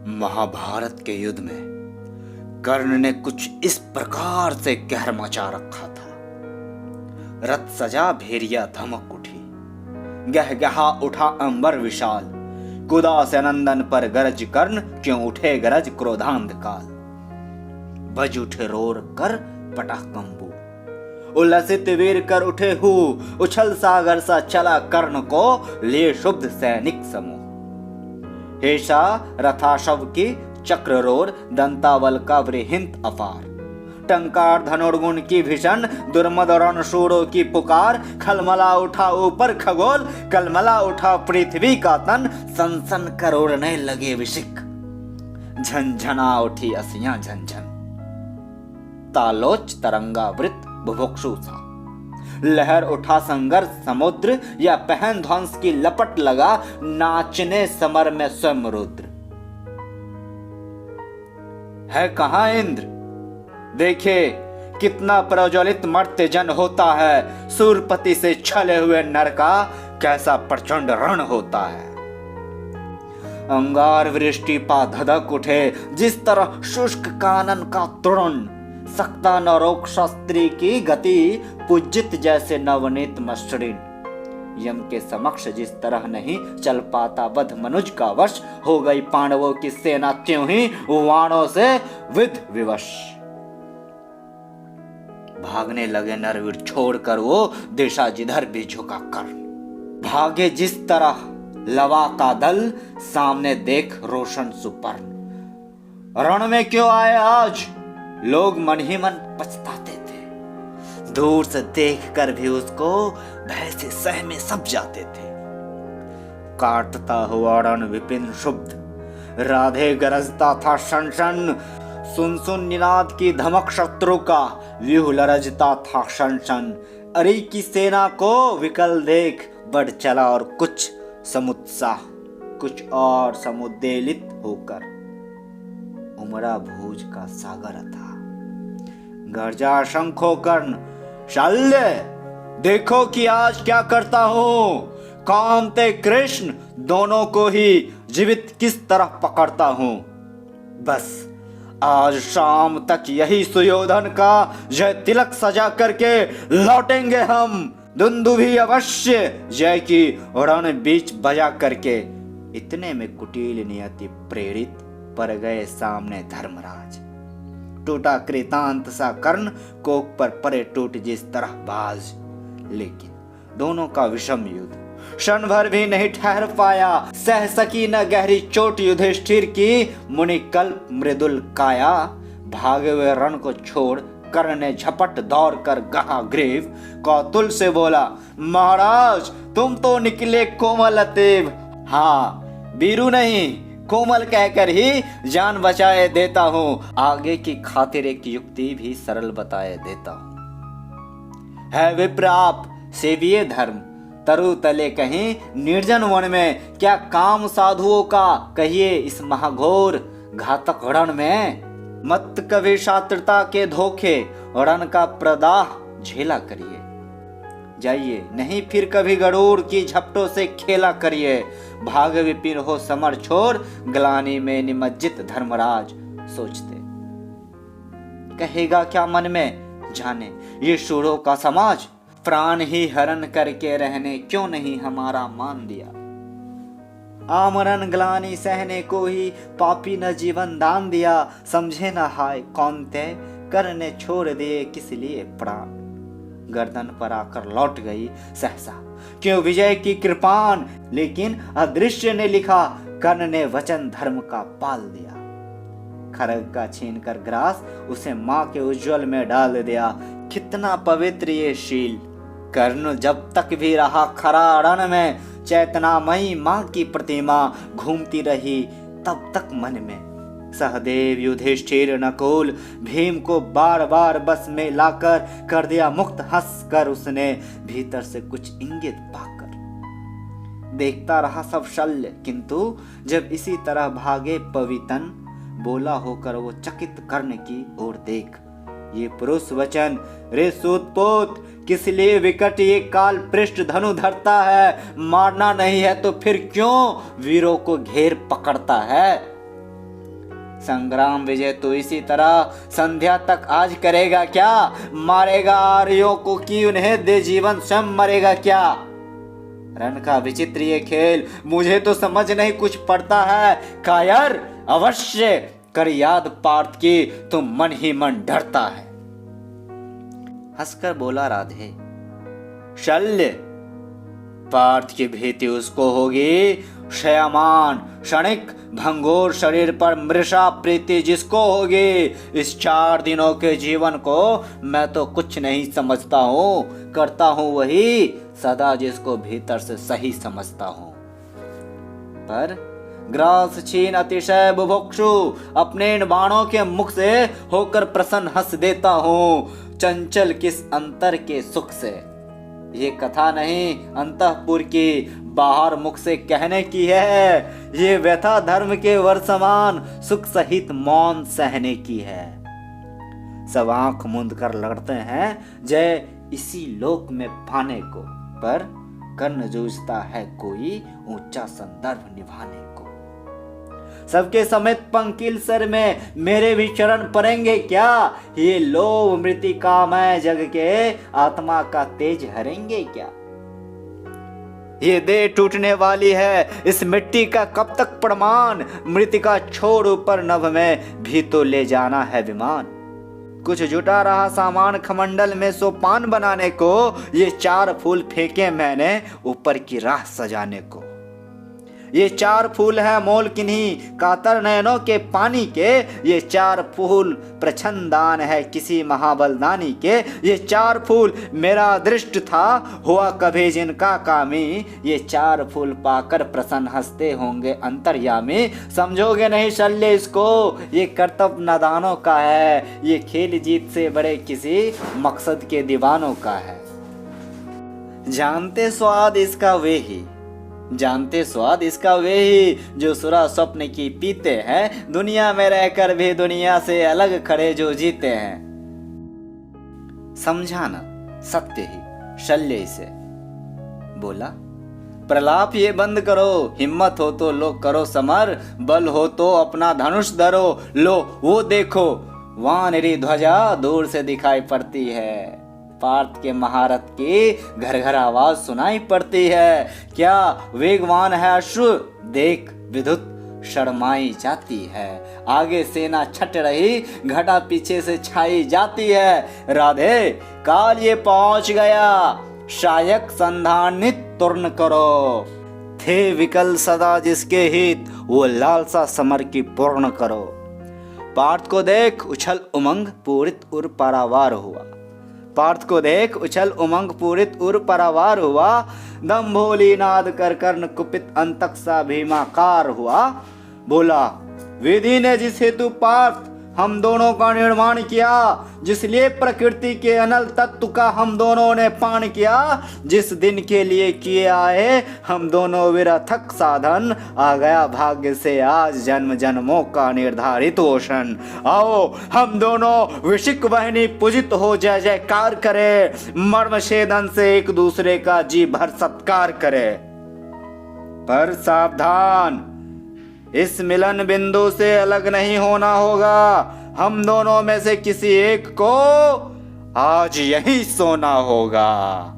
महाभारत के युद्ध में कर्ण ने कुछ इस प्रकार से कहर मचा रखा था। रथ सजा भेरिया धमक उठी, गहगहा उठा अंबर विशाल, कुदा से नंदन पर गरज कर्ण, क्यों उठे गरज क्रोधांध काल। बज उठे रोर कर पटा कंबू, उल्लसित वीर कर उठे हु, उछल सागर सा चला कर्ण को, ले शुद्ध सैनिक समूह। हेषा रथाशव की चक्र रोर, दंतावल का वृहिंत अपार। टंकार धनुर्गुण की भीषण, दुर्मद रणशूरों की पुकार। खलमला उठा ऊपर खगोल, कलमला उठा पृथ्वी का तन, सनसन कर उड़ने लगे विशिक, झंझना उठी असियां झंझन। तालोच तरंगावृत बुभुक्षु सा, लहर उठा संघर्ष समुद्र, या पहन ध्वंस की लपट लगा, नाचने समर में स्वयं रुद्र। है कहां इंद्र, देखे कितना प्रज्वलित मर्त्य जन होता है। सूरपति से छले हुए नर का कैसा प्रचंड रण होता है। अंगार वृष्टि पा धधक उठे, जिस तरह शुष्क कानन का तृण। सकता न रोक शास्त्री की गति, पूजित जैसे नवनीत मसृण। यम के समक्ष जिस तरह नहीं चल पाता वध मनुज का वश, हो गई पांडवों की सेना त्यों ही वाणों से विध विवश। भागने लगे नरवीर छोड़कर वो, दिशा जिधर भी झुका कर। भागे जिस तरह लवा का दल, सामने देख रोशन सुपर्ण। रण में क्यों आए आज, लोग मन ही मन पछताते थे। दूर से देखकर भी उसको भय से सहमे सब जाते थे। काटता हुआ रण विपिन शुद्ध, राधे गरजता था शन शन। सुन सुन निनाद की धमक शत्रु का, व्यूह लरजता था शन शन। अरे की सेना को विकल देख, बढ़ चला और कुछ समुत्साह, कुछ और समुद्वेलित होकर। उमड़ा भूज का सागर था, गर्जा शंखो कर्ण। शल्य देखो कि आज क्या करता हूं, कामते कृष्ण दोनों को ही जीवित किस तरह पकड़ता हूं। बस आज शाम तक यही सुयोधन का जय तिलक सजा करके लौटेंगे हम। दुंदुभी अवश्य जय की रण बीच बजा करके। इतने में कुटिल नियति प्रेरित पर गए सामने धर्मराज। टूटा कृतांत सा कर्ण, कोक पर परे टूट जिस तरह बाज। लेकिन दोनों का विषम युद्ध क्षण भर भी नहीं ठहर पाया। सह सकी न गहरी चोट युधिष्ठिर की, मुनि कल्प मृदुल काया। भागे हुए रण को छोड़ कर्ण ने झपट दौड़ कर गहा ग्रीव। कौतुल से बोला, महाराज तुम तो निकले कोमल अतीब। हाँ बीरू नहीं, कोमल कहकर ही जान बचाए देता हूं। आगे की खातिर एक युक्ति भी सरल बताए देता हूं। है विप्र आप सेविये धर्म, तरु तले कहीं निर्जन वन में। क्या काम साधुओं का कहिए इस महाघोर घातक रण में। मत कभी शास्त्रता के धोखे, रण का प्रदाह झेला करिए। जाइए नहीं फिर कभी गरुड़ की झपटों से खेला करिए। भाग विपिन हो समर छोड़, ग्लानि में निमज्जित धर्मराज सोचते। कहेगा क्या मन में जाने ये शूरों का समाज। प्राण ही हरण करके रहने क्यों नहीं हमारा मान दिया। आमरण ग्लानि सहने को ही पापी न जीवन दान दिया। समझे न हाय कौन तय, करने छोड़ दिए किस लिए प्राण। गर्दन पर आकर लौट गई सहसा क्यों विजय की कृपान। लेकिन अदृश्य ने लिखा, कर्ण ने वचन धर्म का पाल दिया। खरग का छीन कर ग्रास उसे माँ के उज्जवल में डाल दिया। कितना पवित्र ये शील। कर्ण जब तक भी रहा खरा रण में, चैतनामयी माँ की प्रतिमा घूमती रही तब तक मन में। सहदेव युधिष्ठिर नकुल भीम को बार बार बस में लाकर कर दिया मुक्त। हंस कर उसने भीतर से कुछ इंगित पाकर। देखता रहा सब शल्य, किंतु जब इसी तरह भागे पवितन, बोला होकर वो चकित कर्ण की ओर देख। ये पुरुष वचन रे सूतपोत, किस लिए विकट ये काल पृष्ठ धनु धरता है। मारना नहीं है तो फिर क्यों वीरों को घेर पकड़ता है। संग्राम विजय तो इसी तरह संध्या तक आज करेगा क्या? मारेगा आर्यों को कि उन्हें दे जीवन, स्वयं मरेगा क्या? रण का विचित्र ये खेल मुझे तो समझ नहीं कुछ पड़ता है। कायर अवश्य कर याद पार्थ की, तो मन ही मन डरता है। हंसकर बोला राधे, शल्य पार्थ की भीति उसको होगी, क्षयमान क्षणिक भंगुर शरीर पर मृषा प्रीति जिसको होगी। इस 4 दिनों के जीवन को मैं तो कुछ नहीं समझता हूँ, करता हूँ वही सदा जिसको भीतर से सही समझता हूँ। पर ग्रास छीन अतिशय बुभुक्षु, अपने इन बाणों के मुख से होकर प्रसन्न हंस देता हूँ। चंचल किस अंतर के सुख से, ये कथा नहीं अंतःपुर की, बाहर मुख से कहने की है। ये व्यथा धर्म के वर्तमान सुख सहित मौन सहने की है। सब आंख मूंद कर लड़ते हैं जय इसी लोक में पाने को, पर कर्ण जूझता है कोई ऊंचा संदर्भ निभाने को। सबके समेत पंकिल सर में मेरे भी चरण पड़ेंगे क्या? ये लोभ मृतिका में जग के आत्मा का तेज हरेंगे क्या? ये देह टूटने वाली है, इस मिट्टी का कब तक प्रमाण? मृतिका छोड़ ऊपर नभ में भी तो ले जाना है विमान। कुछ जुटा रहा सामान खमंडल में सोपान बनाने को, ये 4 फूल फेंके मैंने ऊपर की राह सजाने को। ये 4 फूल है मोल किन्हीं कातर नयनों के पानी के, ये 4 फूल प्रछंदान है किसी महाबलदानी के। ये 4 फूल मेरा अदृष्ट था हुआ कभी जिनका कामी, ये 4 फूल पाकर प्रसन्न हंसते होंगे अंतर्यामी। समझोगे नहीं शल्य इसको, ये कर्तव्य नादानों का है, ये खेल जीत से बड़े किसी मकसद के दीवानों का है। जानते स्वाद इसका वे ही जो सुरा स्वप्न की पीते हैं, दुनिया में रहकर भी दुनिया से अलग खड़े जो जीते हैं। समझाना सत्य ही शल्य इसे बोला, प्रलाप ये बंद करो, हिम्मत हो तो लो करो समर, बल हो तो अपना धनुष धरो, लो वो देखो वानरी ध्वजा दूर से दिखाई पड़ती है। पार्थ के महारथ की घर घर आवाज सुनाई पड़ती है, क्या वेगवान है अश्व, देख विद्युत शर्माई जाती है। आगे सेना छट रही, घटा पीछे से छाई जाती है। राधे काल ये पहुंच गया, शायक संधानित तुर्न करो। थे विकल सदा जिसके हित, वो लालसा समर की पूर्ण करो। पार्थ को देख उछल उमंग पूरित उर पारावार हुआ, पार्थ को देख उछल उमंग पूरित उर परावार हुआ। दम भोली नाद कर कर्ण कुपित अंतक सा भीमाकार हुआ। बोला विधि ने जिस हेतु पार्थ हम दोनों का निर्माण किया, जिस लिए प्रकृति के अनल तत्व का हम दोनों ने पान किया, जिस दिन के लिए किए आए हम दोनों विरथक साधन, आ गया भाग्य से आज जन्म जन्मों का निर्धारित ओशन। आओ हम दोनों विशिक वाहिनी पूजित हो जय जयकार करे, मर्म छेदन से एक दूसरे का जी भर सत्कार करे। पर सावधान, इस मिलन बिंदु से अलग नहीं होना होगा। हम दोनों में से किसी एक को आज यही सोना होगा।